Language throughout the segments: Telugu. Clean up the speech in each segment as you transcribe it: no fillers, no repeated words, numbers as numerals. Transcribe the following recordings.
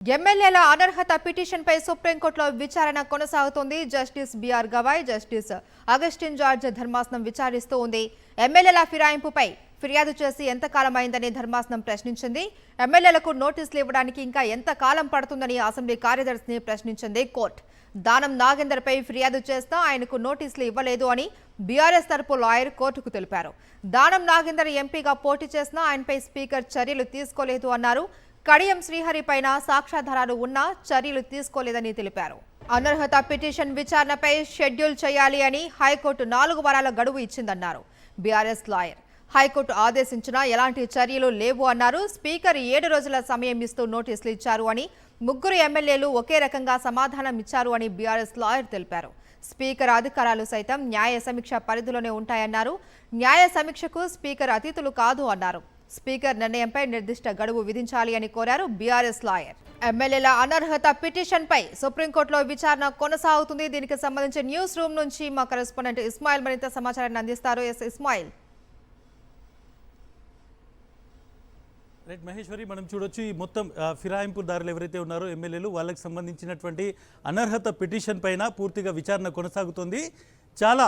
ఎమ్మెల్యేల అనర్హత పిటిషన్పై సుప్రీంకోర్టులో విచారణ కొనసాగుతోంది. Justice B R Gavai, justice Augustine George ధర్మాసనం విచారిస్తూ ఉంది. ఎమ్మెల్యేల ఫిరాయింపుపై ఫిర్యాదు చేసి ఎంతకాలమైందని ధర్మాసనం ప్రశ్నించింది. ఎమ్మెల్యేలకు నోటీసులు ఇవ్వడానికి ఇంకా ఎంత కాలం పడుతుందని అసెంబ్లీ కార్యదర్శిని ప్రశ్నించింది కోర్టు. దానం నాగేందర్పై ఫిర్యాదు చేస్తా ఆయనకు నోటీసులు ఇవ్వలేదు అని బీఆర్ఎస్ తరపు లాయర్ కోర్టుకు తెలిపారు. దానం నాగేందర్ ఎంపీగా పోటీ చేసినా ఆయనపై స్పీకర్ చర్యలు తీసుకోలేదు అన్నారు. కడియం శ్రీహరి పైన సాక్ష్యాధారాలు ఉన్నా చర్యలు తీసుకోలేదని తెలిపారు. అనర్హత పిటిషన్ విచారణపై షెడ్యూల్ చేయాలి అని హైకోర్టు 4 వారాల గడువు ఇచ్చిందన్నారు బీఆర్ఎస్ లాయర్. హైకోర్టు ఆదేశించినా ఎలాంటి చర్యలు లేవు అన్నారు. స్పీకర్ 7 రోజుల సమయం ఇస్తూ నోటీసులు ఇచ్చారు అని, 3 ఎమ్మెల్యేలు ఒకే రకంగా సమాధానం ఇచ్చారు అని బీఆర్ఎస్ లాయర్ తెలిపారు. స్పీకర్ అధికారాలు సైతం న్యాయ సమీక్ష పరిధిలోనే ఉంటాయన్నారు. న్యాయ సమీక్షకు స్పీకర్ అతిథులు కాదు అన్నారు. స్పీకర్ నిర్ణయంపై నిర్దిష్ట గడువు విధించాలి అని కోరారు బీఆర్ఎస్ లాయర్. ఎమ్మెల్యేల అనర్హత పిటిషన్పై సుప్రీంకోర్టులో విచారణ కొనసాగుతుంది. దీనికి సంబంధించి న్యూస్ రూమ్ నుంచి మా కరెస్పాండెంట్ ఇస్మాయిల్ మరింత సమాచారాన్ని అందిస్తారు. ఇస్మాయిల్. రైట్ మహేశ్వరి, మనం చూడొచ్చు ఈ మొత్తం ఫిరాయింపుదారులు ఎవరైతే ఉన్నారో ఎమ్మెల్యేలు వాళ్ళకి సంబంధించినటువంటి అనర్హత పిటిషన్ పైన పూర్తిగా విచారణ కొనసాగుతుంది. చాలా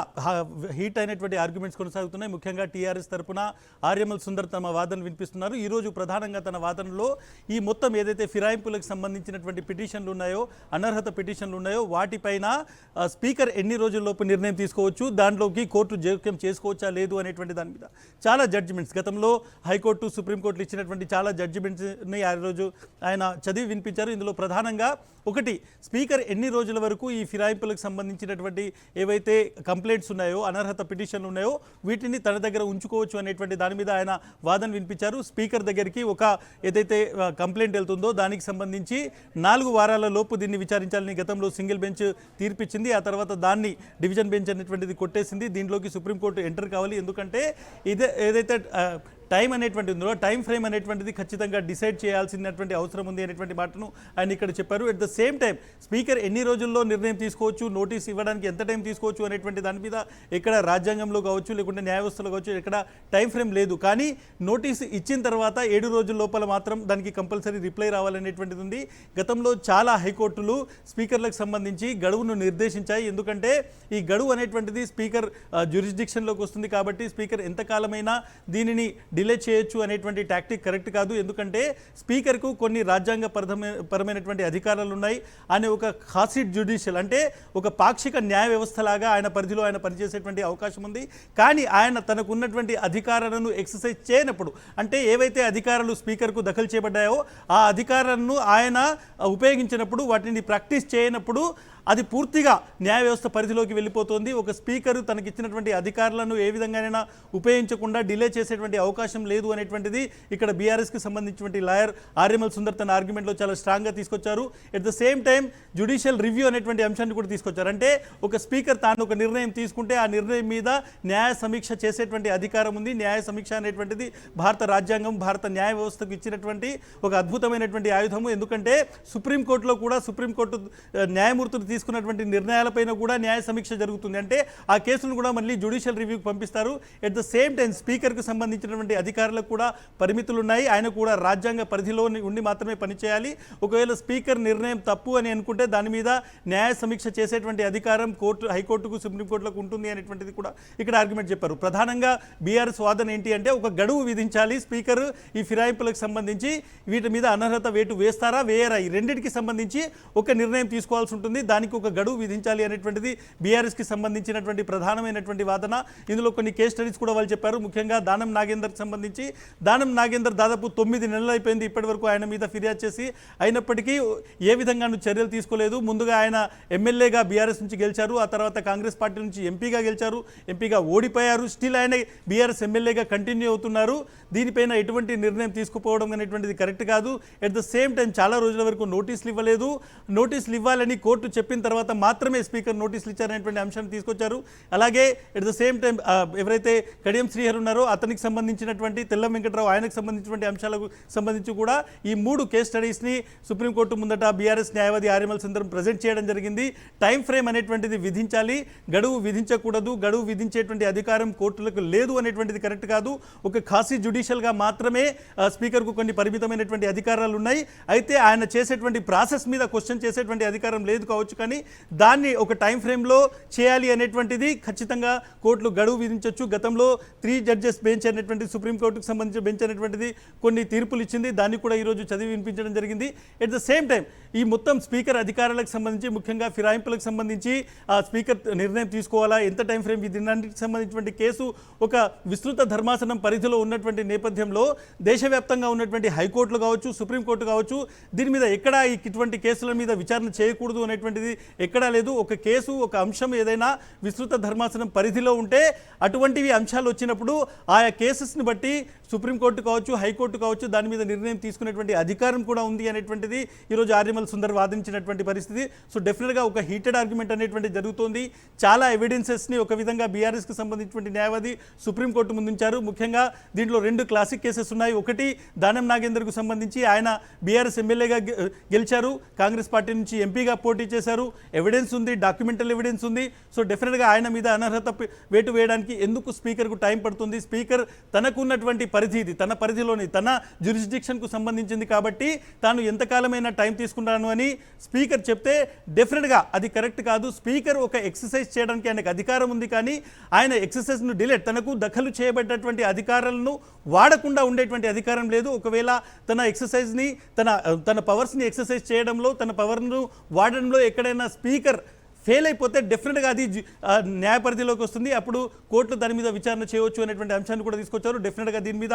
హీట్ అయినటువంటి ఆర్గ్యుమెంట్స్ కొనసాగుతున్నాయి. ముఖ్యంగా టీఆర్ఎస్ తరపున ఆర్యమల్ సుందర్ తమ వాదనలు వినిపిస్తున్నారు. ఈరోజు ప్రధానంగా తన వాదనలో ఈ మొత్తం ఏదైతే ఫిరాయింపులకు సంబంధించినటువంటి పిటిషన్లు ఉన్నాయో, అనర్హత పిటిషన్లు ఉన్నాయో వాటిపైన స్పీకర్ ఎన్ని రోజుల్లోపు నిర్ణయం తీసుకోవచ్చు, దాంట్లోకి కోర్టు జోక్యం చేసుకోవచ్చా లేదు అనేటువంటి దాని మీద చాలా జడ్జిమెంట్స్ గతంలో హైకోర్టు, సుప్రీంకోర్టులు ఇచ్చినటువంటి చాలా జడ్జిమెంట్స్ని ఆ రోజు ఆయన చదివి వినిపించారు. ఇందులో ప్రధానంగా ఒకటి, స్పీకర్ ఎన్ని రోజుల వరకు ఈ ఫిరాయింపులకు సంబంధించినటువంటి ఏవైతే కంప్లైంట్స్ ఉన్నాయో, అనర్హత పిటిషన్లు ఉన్నాయో వీటిని తన దగ్గర ఉంచుకోవచ్చు అనేటువంటి దాని మీద ఆయన వాదన వినిపించారు. స్పీకర్ దగ్గరికి ఒక ఏదైతే కంప్లైంట్ వెళ్తుందో దానికి సంబంధించి 4 వారాల లోపు దీన్ని విచారించాలని గతంలో సింగిల్ బెంచ్ తీర్పిచ్చింది. ఆ తర్వాత దాన్ని డివిజన్ బెంచ్ అనేటువంటిది కొట్టేసింది. దీంట్లోకి సుప్రీంకోర్టు ఎంటర్ కావాలి. ఎందుకంటే ఏదైతే టైం అనేటువంటి ఉందో, టైం ఫ్రేమ్ అనేటువంటిది ఖచ్చితంగా డిసైడ్ చేయాల్సినటువంటి అవసరం ఉంది అనేటువంటి మాటను ఆయన ఇక్కడ చెప్పారు. At the same time speaker ఎన్ని రోజుల్లో నిర్ణయం తీసుకోవచ్చు, నోటీస్ ఇవ్వడానికి ఎంత టైం తీసుకోవచ్చు అనేటువంటి దాని మీద ఎక్కడ రాజ్యాంగంలో కావచ్చు, లేకుంటే న్యాయ వ్యవస్థలో కావచ్చు, ఎక్కడ టైం ఫ్రేమ్ లేదు. కానీ నోటీస్ ఇచ్చిన తర్వాత 7 రోజుల లోపల మాత్రం దానికి కంపల్సరీ రిప్లై రావాలనేటువంటిది ఉంది. గతంలో చాలా హైకోర్టులు స్పీకర్లకు సంబంధించి గడువును నిర్దేశించాయి. ఎందుకంటే ఈ గడువు అనేటువంటిది స్పీకర్ జ్యూరిస్డిక్షన్లోకి వస్తుంది కాబట్టి స్పీకర్ ఎంతకాలమైనా దీనిని డిలే చేయొచ్చు అనేటువంటి టాక్టిక్ కరెక్ట్ కాదు. ఎందుకంటే స్పీకర్కు కొన్ని రాజ్యాంగ పరమైనటువంటి అధికారాలు ఉన్నాయి. ఆయన ఒక ఖాసిడ్ జ్యుడిషియల్ అంటే ఒక పాక్షిక న్యాయ వ్యవస్థలాగా ఆయన పరిధిలో ఆయన పనిచేసేటువంటి అవకాశం ఉంది. కానీ ఆయన తనకు ఉన్నటువంటి అధికారాలను ఎక్సర్సైజ్ చేయనప్పుడు, అంటే ఏవైతే అధికారాలు స్పీకర్కు దఖలు చేయబడ్డాయో ఆ అధికారాలను ఆయన ఉపయోగించినప్పుడు, వాటిని ప్రాక్టీస్ చేయనప్పుడు అది పూర్తిగా న్యాయ వ్యవస్థ పరిధిలోకి వెళ్ళిపోతుంది. ఒక స్పీకరు తనకిచ్చినటువంటి అధికారులను ఏ విధంగానైనా ఉపయోగించకుండా డిలే చేసేటువంటి అవకాశం లేదు అనేటువంటిది ఇక్కడ బీఆర్ఎస్కి సంబంధించినటువంటి లాయర్ ఆర్యమల్ సుందర్ తన ఆర్గ్యుమెంట్లో చాలా స్ట్రాంగ్గా తీసుకొచ్చారు. At the same time judicial review అనేటువంటి అంశాన్ని కూడా తీసుకొచ్చారు. అంటే ఒక స్పీకర్ తాను ఒక నిర్ణయం తీసుకుంటే ఆ నిర్ణయం మీద న్యాయ సమీక్ష చేసేటువంటి అధికారం ఉంది. న్యాయ సమీక్ష అనేటువంటిది భారత రాజ్యాంగం, భారత న్యాయ వ్యవస్థకు ఇచ్చినటువంటి ఒక అద్భుతమైనటువంటి ఆయుధము. ఎందుకంటే సుప్రీంకోర్టులో కూడా సుప్రీంకోర్టు న్యాయమూర్తులు తీసుకున్నటువంటి నిర్ణయాలపైన కూడా న్యాయ సమీక్ష జరుగుతుంది. అంటే ఆ కేసును కూడా మళ్ళీ జ్యుడిషియల్ రివ్యూకి పంపిస్తారు. ఎట్ ద సేమ్ టైం స్పీకర్కు సంబంధించినటువంటి అధికారులకు కూడా పరిమితులు ఉన్నాయి. ఆయన కూడా రాజ్యాంగ పరిధిలో ఉండి మాత్రమే పనిచేయాలి. ఒకవేళ స్పీకర్ నిర్ణయం తప్పు అని అనుకుంటే దాని మీద న్యాయ సమీక్ష చేసేటువంటి అధికారం హైకోర్టుకు, సుప్రీంకోర్టులకు ఉంటుంది అనేటువంటిది కూడా ఇక్కడ ఆర్గ్యుమెంట్ చెప్పారు. ప్రధానంగా బీఆర్ఎస్ వాదన ఏంటి అంటే ఒక గడువు విధించాలి. స్పీకర్ ఈ ఫిరాయింపులకు సంబంధించి వీటి మీద అనర్హత వేటు వేస్తారా వేయరా, ఈ రెండింటికి సంబంధించి ఒక నిర్ణయం తీసుకోవాల్సి ఉంటుంది. దానికి ఒక గడువు విధించాలి అనేటువంటిది బీఆర్ఎస్కి సంబంధించినటువంటి ప్రధానమైనటువంటి వాదన. ఇందులో కొన్ని కేస్ స్టడీస్ కూడా వాళ్ళు చెప్పారు. ముఖ్యంగా దానం నాగేందర్కి సంబంధించి, దానం నాగేందర్ దాదాపు 9 నెలలు అయిపోయింది ఇప్పటి వరకు ఆయన మీద ఫిర్యాదు చేసి. అయినప్పటికీ ఏ విధంగానూ చర్యలు తీసుకోలేదు. ముందుగా ఆయన ఎమ్మెల్యేగా బీఆర్ఎస్ నుంచి గెలిచారు. ఆ తర్వాత కాంగ్రెస్ పార్టీ నుంచి ఎంపీగా గెలిచారు, ఎంపీగా ఓడిపోయారు. స్టిల్ ఆయన బీఆర్ఎస్ ఎమ్మెల్యేగా కంటిన్యూ అవుతున్నారు. దీనిపైన ఎటువంటి నిర్ణయం తీసుకుపోవడం అనేటువంటిది కరెక్ట్ కాదు. ఎట్ ద సేమ్ టైం చాలా రోజుల వరకు నోటీసులు ఇవ్వలేదు. నోటీసులు ఇవ్వాలని కోర్టు చెప్పిన చెప్పిన తర్వాత మాత్రమే స్పీకర్ నోటీసులు ఇచ్చారనేటువంటి అంశాన్ని తీసుకొచ్చారు. అలాగే ఎట్ ద సేమ్ టైం ఎవరైతే కడియం శ్రీహరి ఉన్నారో అతనికి సంబంధించినటువంటి తెల్ల వెంకట్రావు ఆయనకు సంబంధించినటువంటి అంశాలకు సంబంధించి కూడా ఈ 3 కేస్ స్టడీస్ని సుప్రీంకోర్టు ముందట బీఆర్ఎస్ న్యాయవాది ఆర్ఎంఎల్ సుందరం ప్రజెంట్ చేయడం జరిగింది. టైం ఫ్రేమ్ అనేటువంటిది విధించాలి, గడువు విధించకూడదు, గడువు విధించేటువంటి అధికారం కోర్టులకు లేదు అనేటువంటిది కరెక్ట్ కాదు. ఒక ఖాసీ జ్యుడిషియల్గా మాత్రమే స్పీకర్కు కొన్ని పరిమితమైనటువంటి అధికారాలు ఉన్నాయి. అయితే ఆయన చేసేటువంటి ప్రాసెస్ మీద క్వశ్చన్ చేసేటువంటి అధికారం లేదు కావచ్చు, కానీ దాన్ని ఒక టైం ఫ్రేమ్లో చేయాలి అనేటువంటిది ఖచ్చితంగా కోర్టులు గడువు విధించవచ్చు. గతంలో 3 జడ్జెస్ బెంచ్ అనేటువంటి సుప్రీంకోర్టుకు సంబంధించిన బెంచ్ అనేటువంటిది కొన్ని తీర్పులు ఇచ్చింది. దాన్ని కూడా ఈరోజు చదివి వినిపించడం జరిగింది. ఎట్ ద సేమ్ టైం ఈ మొత్తం స్పీకర్ అధికారాలకు సంబంధించి, ముఖ్యంగా ఫిరాయింపులకు సంబంధించి స్పీకర్ నిర్ణయం తీసుకోవాలా, ఎంత టైం ఫ్రేమ్, దీనికి సంబంధించినటువంటి కేసు ఒక విస్తృత ధర్మాసనం పరిధిలో ఉన్నటువంటి నేపథ్యంలో దేశవ్యాప్తంగా ఉన్నటువంటి హైకోర్టులు కావచ్చు, సుప్రీంకోర్టు కావచ్చు, దీని మీద ఎక్కడా ఇటువంటి కేసుల మీద విచారణ చేయకూడదు అనేటువంటిది ఎక్కడా లేదు. ఒక కేసు, ఒక అంశం ఏదైనా విస్తృత ధర్మాసనం పరిధిలో ఉంటే అటువంటివి అంశాలు వచ్చినప్పుడు ఆయా కేసెస్ని బట్టి సుప్రీంకోర్టు కావచ్చు, హైకోర్టు కావచ్చు, దాని మీద నిర్ణయం తీసుకునేటువంటి అధికారం కూడా ఉంది అనేటువంటిది ఈరోజు ఆర్ఎంఎల్ సుందర్ వాదించినటువంటి పరిస్థితి. సో డెఫినెట్గా ఒక హీటెడ్ ఆర్గ్యుమెంట్ అనేటువంటి జరుగుతోంది. చాలా ఎవిడెన్సెస్ని ఒక విధంగా బీఆర్ఎస్కి సంబంధించినటువంటి న్యాయవాది సుప్రీంకోర్టు ముందుంచారు. ముఖ్యంగా దీంట్లో 2 క్లాసిక్ కేసెస్ ఉన్నాయి. ఒకటి దానం నాగేందర్కు సంబంధించి, ఆయన బీఆర్ఎస్ ఎమ్మెల్యేగా గెలిచారు, కాంగ్రెస్ పార్టీ నుంచి ఎంపీగా పోటీ చేశారు, ఎవిడెన్స్ ఉంది, డాక్యుమెంటల్ ఎవిడెన్స్ ఉంది. సో డెఫినెట్గా ఆయన మీద అనర్హత వేటు వేయడానికి ఎందుకు స్పీకర్కు టైం పడుతుంది? స్పీకర్ తనకున్నటువంటి పరిధి, ఇది తన పరిధిలోని తన జ్యూరిస్డిక్షన్కు సంబంధించింది కాబట్టి తాను ఎంతకాలమైనా టైం తీసుకున్నాను అని స్పీకర్ చెప్తే డెఫినెట్గా అది కరెక్ట్ కాదు. స్పీకర్ ఒక ఎక్సర్సైజ్ చేయడానికి ఆయనకు అధికారం ఉంది, కానీ ఆయన ఎక్సర్సైజ్ను డిలేట్, తనకు దఖలు చేయబడ్డటువంటి అధికారాలను వాడకుండా ఉండేటువంటి అధికారం లేదు. ఒకవేళ తన ఎక్సర్సైజ్ని తన పవర్స్ని ఎక్సర్సైజ్ చేయడంలో, తన పవర్ను వాడడంలో ఎక్కడైనా స్పీకర్ ఫెయిల్ అయిపోతే డెఫినెట్గా అది న్యాయ పరిధిలోకి వస్తుంది. అప్పుడు కోర్టులు దాని మీద విచారణ చేయవచ్చు అనేటువంటి అంశాన్ని కూడా తీసుకొచ్చారు. డెఫినెట్గా దీని మీద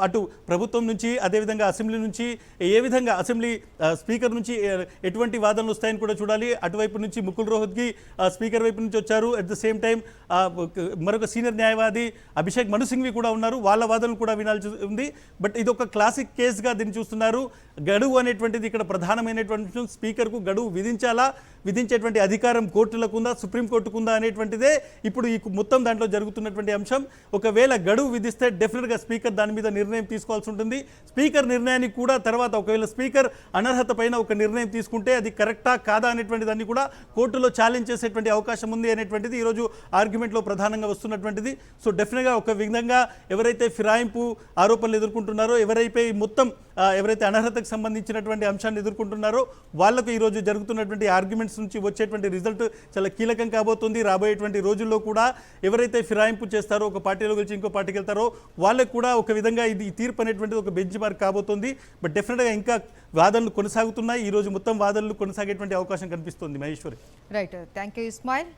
అటు ప్రభుత్వం నుంచి, అదేవిధంగా అసెంబ్లీ నుంచి ఏ విధంగా అసెంబ్లీ స్పీకర్ నుంచి ఎటువంటి వాదనలు వస్తాయని కూడా చూడాలి. అటువైపు నుంచి ముకుల్ రోహత్గి స్పీకర్ వైపు నుంచి వచ్చారు. అట్ ద సేమ్ టైం మరొక సీనియర్ న్యాయవాది అభిషేక్ మను సింఘ్వి కూడా ఉన్నారు. వాళ్ళ వాదనలు కూడా వినాల్సి ఉంది. బట్ ఇది ఒక క్లాసిక్ కేసుగా దీన్ని చూస్తున్నారు. గడువు అనేటువంటిది ఇక్కడ ప్రధానమైనటువంటి స్పీకర్కు గడువు విధించాలా, విధించేటువంటి అధికారం కోర్టులకు ఉందా, సుప్రీంకోర్టుకు ఉందా అనేటువంటిదే ఇప్పుడు ఈ మొత్తం దాంట్లో జరుగుతున్నటువంటి అంశం. ఒకవేళ గడువు విధిస్తే డెఫినెట్గా స్పీకర్ దాని మీద నిర్ణయం తీసుకోవాల్సి ఉంటుంది. స్పీకర్ నిర్ణయానికి కూడా తర్వాత ఒకవేళ స్పీకర్ అనర్హత పైన ఒక నిర్ణయం తీసుకుంటే అది కరెక్టా కాదా అనేటువంటి దాన్ని కూడా కోర్టులో ఛాలెంజ్ చేసేటువంటి అవకాశం ఉంది అనేటువంటిది ఈరోజు ఆర్గ్యుమెంట్లో ప్రధానంగా వస్తున్నటువంటిది. సో డెఫినెట్గా ఒక విధంగా ఎవరైతే ఫిరాయింపు ఆరోపణలు ఎదుర్కొంటున్నారో, ఎవరైతే అనర్హతకు సంబంధించినటువంటి అంశాన్ని ఎదుర్కొంటున్నారో వాళ్లకు ఈరోజు జరుగుతున్నటువంటి ఆర్గ్యుమెంట్స్ నుంచి వచ్చేటువంటి రిజల్ట్ చాలా కీలకం కాబోతుంది. రాబోయేటువంటి రోజుల్లో కూడా ఎవరైతే ఫిరాయింపు చేస్తారో, ఒక పార్టీలో గెలిచి ఇంకో పార్టీకి వెళ్తారో వాళ్ళకు కూడా ఒక విధంగా ఈ తీర్పు అనేటువంటిది ఒక బెంచ్ మార్క్ కాబోతుంది. బట్ డెఫినెట్గా ఇంకా వాదనలు కొనసాగుతున్నాయి. ఈరోజు మొత్తం వాదనలు కొనసాగేటువంటి అవకాశం కనిపిస్తుంది. Maheshwari. Right, thank you Ismail.